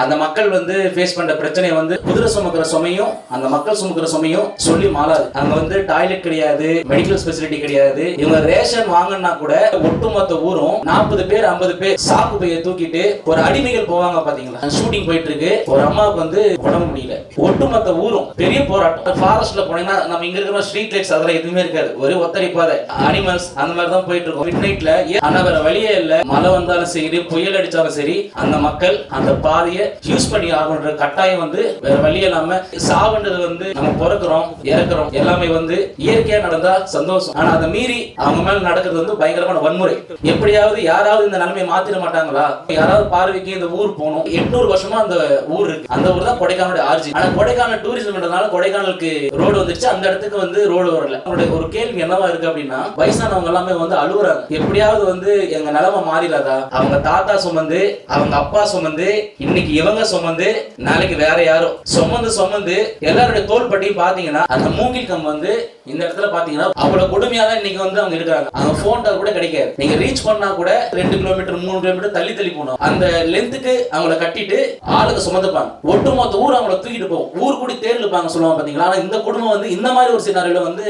அந்த மக்கள் வந்து ஃபேஸ் பண்ற பிரச்சனையை வந்து குதிரை சுமக்கிற சுமையும் அந்த மக்கள் சுமக்கிற சுமையும் சொல்லி மாறாது. அங்க வந்து டாய்லெட் கிடையாது, மெடிக்கல் ஃபெசிலிட்டி கிடையாது. இவங்க ரேஷன் வாங்கினா கூட ஒட்டுமொத்த ஊரும் 40 பேர் 50 பேர் சாக்கு பையை தூக்கிட்டு ஒரு அடிமைகள் போவாங்க பாத்தீங்களா. ஷூட்டிங் போயிட்டு இருக்கு, ஒரு அம்மாவுக்கு வந்து உடம்பு முடியல, ஒட்டுமொத்த ஊரும் பெரிய போராட்டம். ஃபாரஸ்ட்ல போனீங்கன்னா நம்ம இங்க இருக்கிற ஸ்ட்ரீட் லைட்ஸ் அதெல்லாம் எதுவுமே இருக்காது, ஒரு ஒத்தடி பாதை, அனிமல்ஸ் அந்த மாதிரி தான் போயிட்டு இருக்கும். மிட் நைட்ல ஆனா வேற வழியே இல்ல, மழை வந்தாலும் சரி புயல் அடிச்சாலும் சரி அந்த மக்கள் அந்த பாதையை யூஸ் பண்ணி ஆகணுன்ற கட்டாயம் வந்து வேற வழி இல்லாம. சாவுன்றது வந்து நம்ம பிறக்கிறோம் இறக்குறோம் எல்லாமே வந்து இயற்கையா நடந்தா சந்தோஷம். ஆனா அதை மீறி அவங்க மேல நடக்கிறது வந்து பயங்கரமான வன்முறை. எப்படியாவது யாராவது இந்த நிலைமையை மாத்திர மாட்டாங்களா? யாராவது பார்வைக்கு இந்த ஊர் போகணும். 800 வருஷமா அந்த ஊர் இருக்கு. அந்த ஊர் தான் கொடைக்கானல் ஆர்ஜி. ஆனா கொடைக்கானல் டூரிசம்ன்றதுனால கொடைக்கானலுக்கு ரோடு வந்துருச்சு, அந்த இடத்துக்கு வந்து ரோடு வரல. அவங்களுடைய ஒரு கேள்வி என்னவா இருக்கு அப்படின்னா, வயசானவங்க எல்லாமே வந்து அழுகுறாங்க. எப்படியாவது வந்து எங்க நிலைமை மாறிடாதா? அவங்க தாத்தா சுமந்து அவங்க அப்பா சுமந்து இன்னைக்கு இவங்க சுமந்து நாளைக்கு வேற யாரோ சுமந்து எல்லாருடைய தோல் பட்டியும் பாத்தீங்கன்னா அந்த மூங்கில் கம் வந்து இந்த இடத்துல பாத்தீங்கன்னா அவ்வளவு கொடுமையா தான் இன்னைக்கு வந்து அவங்க இருக்காங்க. அவங்க போன் டவர் கூட கிடைக்காது. நீங்க ரீச் பண்ணா கூட 2 கிலோமீட்டர் 3 கிலோமீட்டர் தள்ளி போகணும். அந்த லென்த்துக்கு அவங்கள கட்டிட்டு ஆளுக்கு சுமந்துப்பாங்க. ஒட்டுமொத்த ஊர் அவங்கள தூக்கிட்டு போகும். ஊர் கூடி தேர்ல இருப்பாங்க சொல்லுவாங்க பாத்தீங்களா. ஆனா இந்த குடும்பம் வந்து இந்த மாதிரி ஒரு சினாரியோல வந்து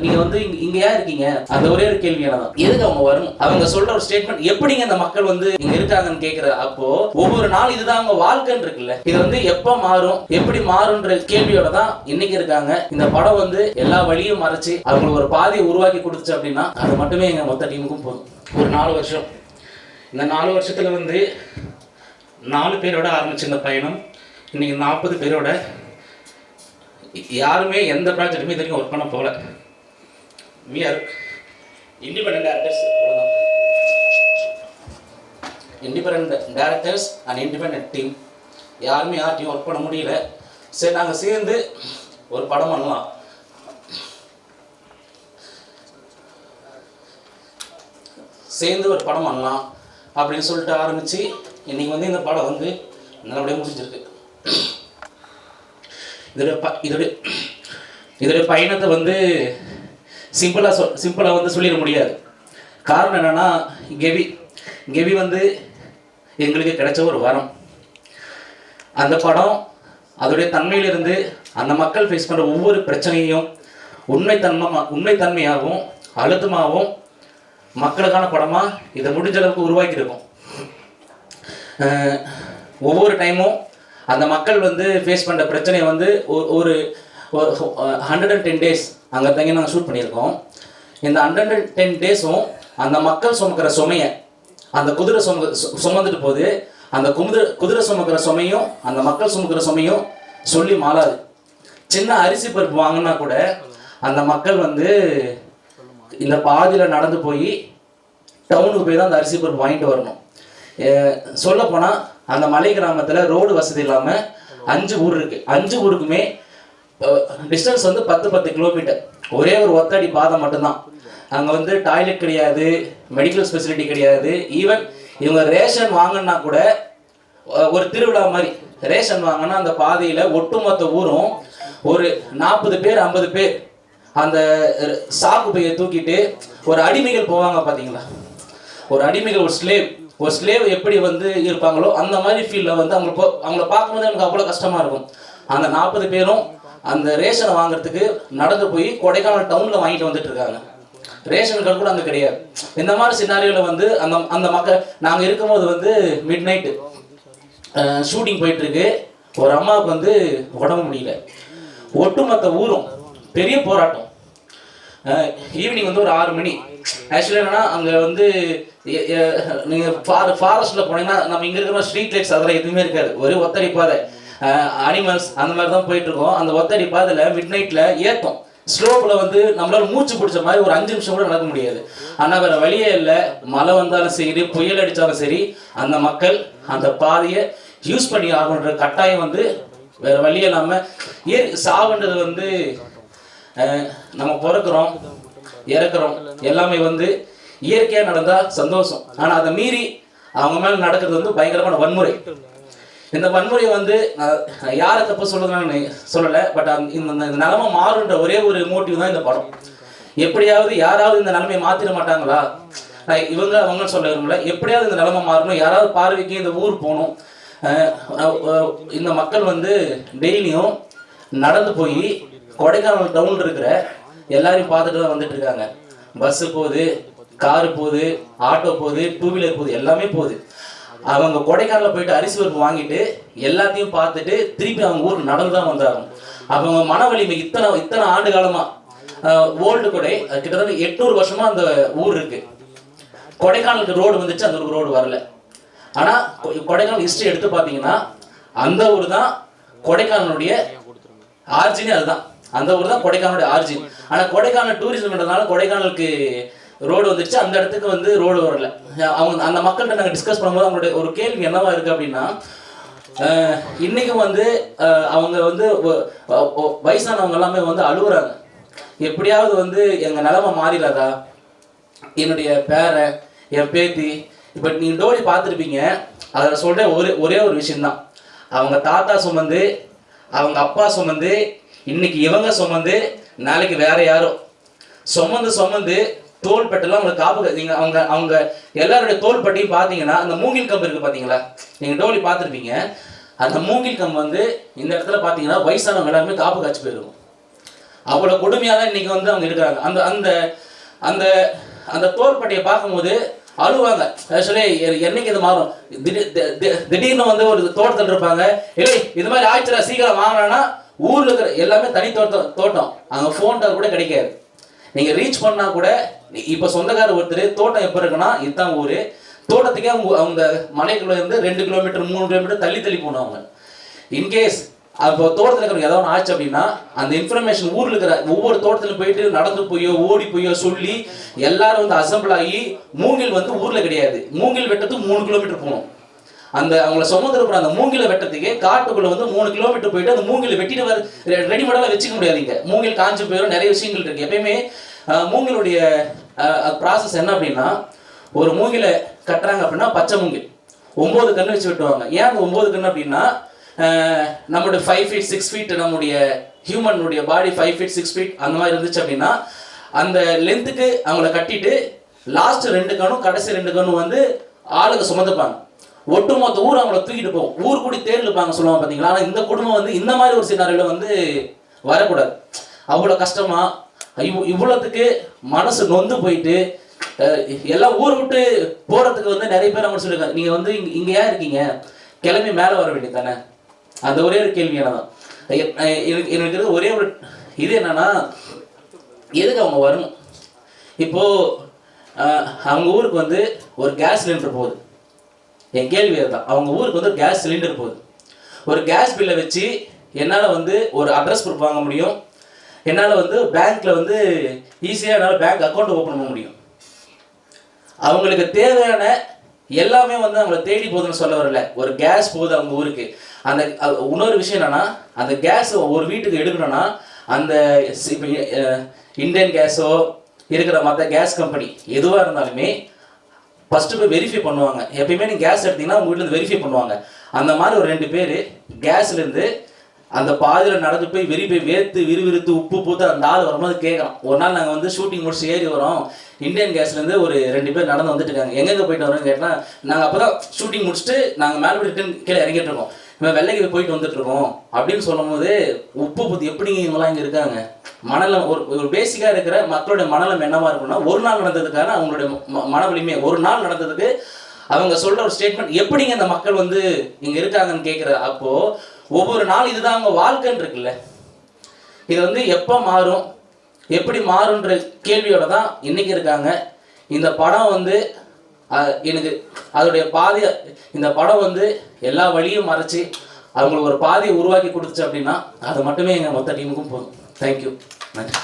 நீங்க வந்து இங்க ஏன் இருக்கீங்க? அந்த ஒரே ஒரு கேள்வி தான், எதுக்கு அவங்க வரணும்? அவங்க சொல்ற ஒரு ஸ்டேட்மெண்ட் எப்படிங்க இந்த மக்கள் வந்து இங்க இருக்காங்கன்னு கேக்குற அப்போ ஒவ்வொரு நாள் இதுதான் அவங்க வாழ்க்கைன்னு இருக்குல்ல. இது வந்து எப்ப மாறும் எப்படி மாறும்ன்ற கேள்வியோட தான் இன்னைக்கு இருக்காங்க. இந்த படம் வந்து எல்லா வழியும் மறைச்சு அவங்களுக்கு ஒரு பாதையை உருவாக்கி கொடுத்துச்சு அப்படின்னா அது மட்டுமே எங்க மொத்த டீமுக்கும் போதும். ஒரு 4 வருஷம், இந்த 4 வருஷத்துல வந்து 4 பேரோட ஆரம்பிச்ச இந்த பயணம் இன்னைக்கு 40 பேரோட. யாருமே எந்த ப்ராஜெக்ட்டுமே தெரியும் ஒர்க் பண்ண போகல. we are independent directors, independent directors and independent team. யாருமே யார்ட்டையும் ஒர்க் பண்ண முடியல. சரி நாங்கள் சேர்ந்து ஒரு படம் பண்ணலாம், அப்படின்னு சொல்லிட்டு ஆரம்பிச்சு இன்னைக்கு வந்து இந்த படம் வந்து நல்லபடியாக முடிஞ்சிருக்கு. இதோடைய பயணத்தை வந்து சிம்பிளாக வந்து சொல்லிட முடியாது. காரணம் என்னன்னா, கெவி வந்து எங்களுக்கு கிடைச்ச ஒரு வரம். அந்த படம் அதோடைய தன்மையிலிருந்து அந்த மக்கள் ஃபேஸ் பண்ணுற ஒவ்வொரு பிரச்சனையும் உண்மைத்தன்மையாகவும் அழுத்தமாகவும் மக்களுக்கான படமாக இதை முடிஞ்ச அளவுக்கு உருவாக்கியிருக்கும். ஒவ்வொரு டைமும் அந்த மக்கள் வந்து ஃபேஸ் பண்ணுற பிரச்சனையை வந்து ஒரு 110 டேஸ் அங்கே தங்கி நாங்கள் ஷூட் பண்ணியிருக்கோம். இந்த 110 டேஸும் அந்த மக்கள் சுமக்கிற சுமையை அந்த குதிரை சுமந்துட்டு போது அந்த குதிரை சுமக்கிற சுமையும் அந்த மக்கள் சுமக்கிற சுமையும் சொல்லி மாறாது. சின்ன அரிசி பருப்பு வாங்கினா கூட அந்த மக்கள் வந்து இந்த பாதியில் நடந்து போய் டவுனுக்கு போய் தான் அந்த அரிசி பருப்பு வாங்கிட்டு வரணும். சொல்லப்போனால் அந்த மலை கிராமத்தில் ரோடு வசதி இல்லாமல் 5 ஊர் இருக்குது. 5 ஊருக்குமே டிஸ்டன்ஸ் வந்து 10 கிலோமீட்டர். ஒரே ஒரு ஒத்தடி பாதை மட்டும்தான். அங்கே வந்து டாய்லெட் கிடையாது, மெடிக்கல் ஃபெசிலிட்டி கிடையாது. ஈவன் இவங்க ரேஷன் வாங்கினா கூட ஒரு திருவிழா மாதிரி ரேஷன் வாங்கினா அந்த பாதையில் ஒட்டுமொத்த ஊரும் ஒரு 40 பேர் 50 பேர் அந்த சாக்கு பையை தூக்கிட்டு ஒரு அடிமைகள் போவாங்க பார்த்தீங்களா. ஒரு அடிமைகள், ஒரு ஸ்லேவ் எப்படி வந்து இருப்பாங்களோ அந்த மாதிரி ஃபீல்டில் வந்து அவங்கள பார்க்கும்போது எனக்கு அவ்வளோ கஷ்டமாக இருக்கும். அந்த 40 பேரும் அந்த ரேஷனை வாங்குறதுக்கு நடந்து போய் கொடைக்கானல் டவுனில் வாங்கிட்டு வந்துட்டு இருக்காங்க. ரேஷன் கார்டு கூட அங்கே கிடையாது. இந்த மாதிரி சினாரியோவில் வந்து அந்த மக்கள் நாங்கள் இருக்கும்போது வந்து மிட் நைட்டு ஷூட்டிங் போயிட்டுருக்கு, ஒரு அம்மாவுக்கு வந்து உடம்பு முடியல, ஒட்டுமொத்த ஊரும் பெரிய போராட்டம். ஈவினிங் வந்து ஒரு 6 மணி. ஆக்சுவலி என்னன்னா அங்கே வந்து நீங்கள் ஃபாரஸ்ட்டில் போனீங்கன்னா நம்ம இங்கே இருக்கிற ஸ்ட்ரீட் லைட்ஸ் அதெல்லாம் எதுவுமே இருக்காது, ஒரு ஒத்தடி பாதை, அனிமல்ஸ் அந்த மாதிரி தான் போயிட்டு இருக்கோம். அந்த ஒத்தடி பாதையில் மிட் நைட்டில் ஏற்றம் ஸ்லோப்பில் வந்து நம்மளால மூச்சு பிடிச்ச மாதிரி ஒரு 5 நிமிஷம் கூட நடக்க முடியாது. ஆனால் வேற வழியே இல்லை, மழை வந்தாலும் சரி புயல் அடித்தாலும் சரி அந்த மக்கள் அந்த பாதையை யூஸ் பண்ணி ஆகணுன்ற கட்டாயம் வந்து வேற வழியே இல்லாமல். சாவுன்றது வந்து நம்ம பிறக்கிறோம் இறக்குறோம் எல்லாமே வந்து இயற்கையாக நடந்தால் சந்தோஷம். ஆனால் அதை மீறி அவங்க மேலே நடக்கிறது வந்து பயங்கரமான வன்முறை. இந்த வன்முறையை வந்து யாரை தப்பு சொல்றதுன்னு சொல்லலை, பட் இந்த நிலைமை மாறுன்ற ஒரே ஒரு மோட்டிவ் தான் இந்த படம். எப்படியாவது யாராவது இந்த நிலைமையை மாற்றிட மாட்டாங்களா? அவங்க சொல்ல விரும்பல, எப்படியாவது இந்த நிலைமை மாறணும், யாராவது பார்வைக்கு இந்த ஊர் போகணும். இந்த மக்கள் வந்து டெய்லியும் நடந்து போய் கொடைக்கானல் டவுனில் இருக்கிற எல்லாரையும் பார்த்துட்டு தான் வந்துட்டு இருக்காங்க. பஸ்ஸு போகுது, காரு போகுது, ஆட்டோ போகுது, டூ வீலர் போகுது, எல்லாமே போகுது. அவங்க கொடைக்கானலில் போயிட்டு அரிசி பருப்பு வாங்கிட்டு எல்லாத்தையும் பார்த்துட்டு திருப்பி அவங்க ஊருக்கு நடந்து தான் வந்தாங்க. அவங்க மன வலிமை இத்தனை ஆண்டு காலமாக ஓல்டு கொடை கிட்டத்தட்ட 800 வருஷமா அந்த ஊர் இருக்கு. கொடைக்கானலுக்கு ரோடு வந்துச்சு, அந்த ரோடு வரல. ஆனால் கொடைக்கானல் ஹிஸ்ட்ரி எடுத்து பார்த்தீங்கன்னா அந்த ஊர் தான் கொடைக்கானலுடைய ஆர்ஜினே, அதுதான் அந்த ஊர் தான் கொடைக்கானலுடைய ஆர்ஜின். ஆனால் கொடைக்கானல் டூரிசம்ன்றதுனால கொடைக்கானலுக்கு ரோடு வந்துடுச்சு, அந்த இடத்துக்கு வந்து ரோடு வரல. அவங்க அந்த மக்கள்கிட்ட நாங்கள் டிஸ்கஸ் பண்ணும்போது அவங்களுடைய ஒரு கேள்வி என்னவா இருக்குது அப்படின்னா, இன்றைக்கும் வந்து அவங்க வந்து வயசானவங்க எல்லாமே வந்து அழுகுறாங்க, எப்படியாவது வந்து எங்கள் நிலைமை மாறிடாதா, என்னுடைய பேரை என் பேத்தி. இப்போ நீங்கள் டோலி பார்த்துருப்பீங்க, அதில் சொல்கிற ஒரே ஒரு விஷயந்தான், அவங்க தாத்தா சுமந்து அவங்க அப்பா சுமந்து இன்னைக்கு இவங்க சுமந்து நாளைக்கு வேற யாரோ சுமந்து தோள்பட்டெல்லாம் அவங்களை காப்பு. நீங்கள் அவங்க எல்லாருடைய தோள்பட்டையும் பார்த்தீங்கன்னா அந்த மூங்கில் கம்பு இருக்குது பார்த்தீங்களா, நீங்கள் டோலி பார்த்துருப்பீங்க. அந்த மூங்கில் கம்பு வந்து இந்த இடத்துல பார்த்தீங்கன்னா வயசானவங்க எல்லாருமே காப்பு காய்ச்சி போயிருக்கும். அவ்வளோ கொடுமையாக தான் இன்னைக்கு வந்து அவங்க இருக்கிறாங்க. அந்த அந்த அந்த அந்த தோள்பட்டையை பார்க்கும்போது அழுவாங்க. ஆக்சுவலி என்னைக்கு இது மாறும், திடீர்னு வந்து ஒரு தோட்டத்தில் இருப்பாங்க, இல்லை இது மாதிரி ஆயிடுச்சுரா சீக்கிரம் வாங்கினா ஊரில் இருக்கிற எல்லாமே தனி தோட்டம், அங்கே ஃபோன் கால் கூட கிடைக்காது. நீங்கள் ரீச் பண்ணால் கூட இப்போ சொந்தக்காரர் ஒருத்தர் தோட்டம் எப்போ இருக்குன்னா இதுதான் ஊர், தோட்டத்துக்கே அவங்க மலைக்குள்ள இருந்து 2 கிலோமீட்டர் 3 கிலோமீட்டர் தள்ளி போனவங்க. இன்கேஸ் அப்போ தோட்டத்தில் இருக்கிறவங்க ஏதாவது ஆச்சு அப்படின்னா அந்த இன்ஃபர்மேஷன் ஊரில் இருக்கிற ஒவ்வொரு தோட்டத்தில் போயிட்டு நடந்து போயோ ஓடி போயோ சொல்லி எல்லாரும் வந்து அசம்பிள் ஆகி, மூங்கில் வந்து ஊரில் கிடையாது, மூங்கில் வெட்டத்துக்கு 3 கிலோமீட்டர் போகணும். அந்த அவங்கள சுமந்துருக்கிற அந்த மூங்கில வெட்டத்துக்கு காட்டுக்குள்ள வந்து 3 கிலோமீட்டர் போயிட்டு அந்த மூங்கில வெட்டிட்டு ரெடிமேடாக வச்சுக்க முடியாதுங்க, மூங்கில் காஞ்சி போயிடும், நிறைய விஷயங்கள் இருக்கு. எப்பயுமே மூங்கிலுடைய ப்ராசஸ் என்ன அப்படின்னா, ஒரு மூங்கில கட்டுறாங்க அப்படின்னா பச்சை மூங்கில் 9 கன்று வச்சு வெட்டுவாங்க. ஏன் அந்த 9 கன்று அப்படின்னா, நம்மளுடைய 5 feet 6 feet நம்முடைய ஹியூமனுடைய பாடி 5 feet 6 feet அந்த மாதிரி இருந்துச்சு அப்படின்னா அந்த லென்த்துக்கு அவங்கள கட்டிட்டு லாஸ்ட் 2 கண்ணும் கடைசி 2 கண்ணும் வந்து ஆளுங்க சுமந்துப்பாங்க. ஒட்டுமொத்த ஊர் அவங்கள தூக்கிட்டு போகும், ஊர் கூடி தேர்வு இருப்பாங்க சொல்லுவாங்க பார்த்தீங்களா. ஆனால் இந்த குடும்பம் வந்து இந்த மாதிரி ஒரு சினாரியில் வந்து வரக்கூடாது. அவ்வளோ கஷ்டமா இவ்வளோத்துக்கு மனசு நொந்து போயிட்டு எல்லாம் ஊர் விட்டு போகிறதுக்கு வந்து நிறைய பேர் அவங்க சொல்லியிருக்காங்க, நீங்கள் வந்து இங்கே ஏன் இருக்கீங்க, கிளம்பி மேலே வர வேண்டியது தானே. அந்த ஒரே ஒரு கேள்வி என்னதான் எனக்கு ஒரே ஒரு இது என்னன்னா, எதுக்கு அவங்க வரணும். இப்போது அவங்க ஊருக்கு வந்து ஒரு கேஸ் சிலிண்டர் போகுது, என் கேள்வி அதுதான், அவங்க ஊருக்கு வந்து ஒரு கேஸ் சிலிண்டர் போகுது, ஒரு கேஸ் பில்லை வச்சு என்னால் வந்து ஒரு அட்ரஸ் ப்ரூஃப் வாங்க முடியும், என்னால் வந்து பேங்க்கில் வந்து ஈஸியாக என்னால் பேங்க் அக்கௌண்ட் ஓப்பன் பண்ண முடியும். அவங்களுக்கு தேவையான எல்லாமே வந்து அவங்கள தேடி போகுதுன்னு சொல்ல வரல, ஒரு கேஸ் போகுது அவங்க ஊருக்கு. அந்த இன்னொரு விஷயம் என்னன்னா, அந்த கேஸ் ஒரு வீட்டுக்கு எடுக்கணும்னா அந்த இந்தியன் கேஸோ இருக்கிற மற்ற கேஸ் கம்பெனி எதுவாக இருந்தாலுமே ஃபஸ்ட்டு போய் வெரிஃபை பண்ணுவாங்க. எப்பயுமே நீங்கள் கேஸ் எடுத்தீங்கன்னா உங்கள் வீட்டில் வெரிஃபை பண்ணுவாங்க. அந்த மாதிரி ஒரு 2 பேர் கேஸ்லேருந்து அந்த பாதியில் நடந்து போய் வெறிப்பை வேர்த்து விறுவிறுத்து உப்பு பூத்து அந்த ஆள் வரும்போது கேட்கலாம். ஒரு நாள் நாங்கள் வந்து ஷூட்டிங் முடிச்சு ஏறி வரோம், இந்தியன் கேஸ்லேருந்து ஒரு 2 பேர் நடந்து வந்துட்டு இருக்காங்க, எங்கெங்கே போயிட்டு வரோன்னு கேட்டால் நாங்கள் அப்போ தான் ஷூட்டிங் முடிச்சுட்டு நாங்கள் மேலே ரிட்டன் கீழே இறங்கிட்டு இருக்கோம், இவன் வெள்ளைக்கு போயிட்டு வந்துட்டு இருக்கோம் அப்படின்னு சொல்லும் போது உப்பு பூத்து எப்படி இவங்களாம் இங்கே இருக்காங்க. மனநலம் ஒரு பேசிக்காக இருக்கிற மக்களுடைய மனநலம் என்னவா இருக்குன்னா, ஒரு நாள் நடந்ததுக்கான அவங்களுடைய மன வலிமை, ஒரு நாள் நடந்ததுக்கு அவங்க சொல்கிற ஒரு ஸ்டேட்மெண்ட், எப்படிங்க இந்த மக்கள் வந்து இங்கே இருக்காங்கன்னு கேட்குற அப்போது ஒவ்வொரு நாள் இதுதான் அவங்க வாழ்க்கைன்னு இருக்குல்ல. இது வந்து எப்போ மாறும், எப்படி மாறுன்ற கேள்வியோட தான் இன்னைக்கு இருக்காங்க. இந்த படம் வந்து எனக்கு அதோடைய பாதையை, இந்த படம் வந்து எல்லா வழியும் மறைச்சி அவங்களுக்கு ஒரு பாதையை உருவாக்கி கொடுத்துச்சு அப்படின்னா அது மட்டுமே எங்கள் மொத்த டீமுக்கும் போதும். தேங்க்யூ, நன்றி.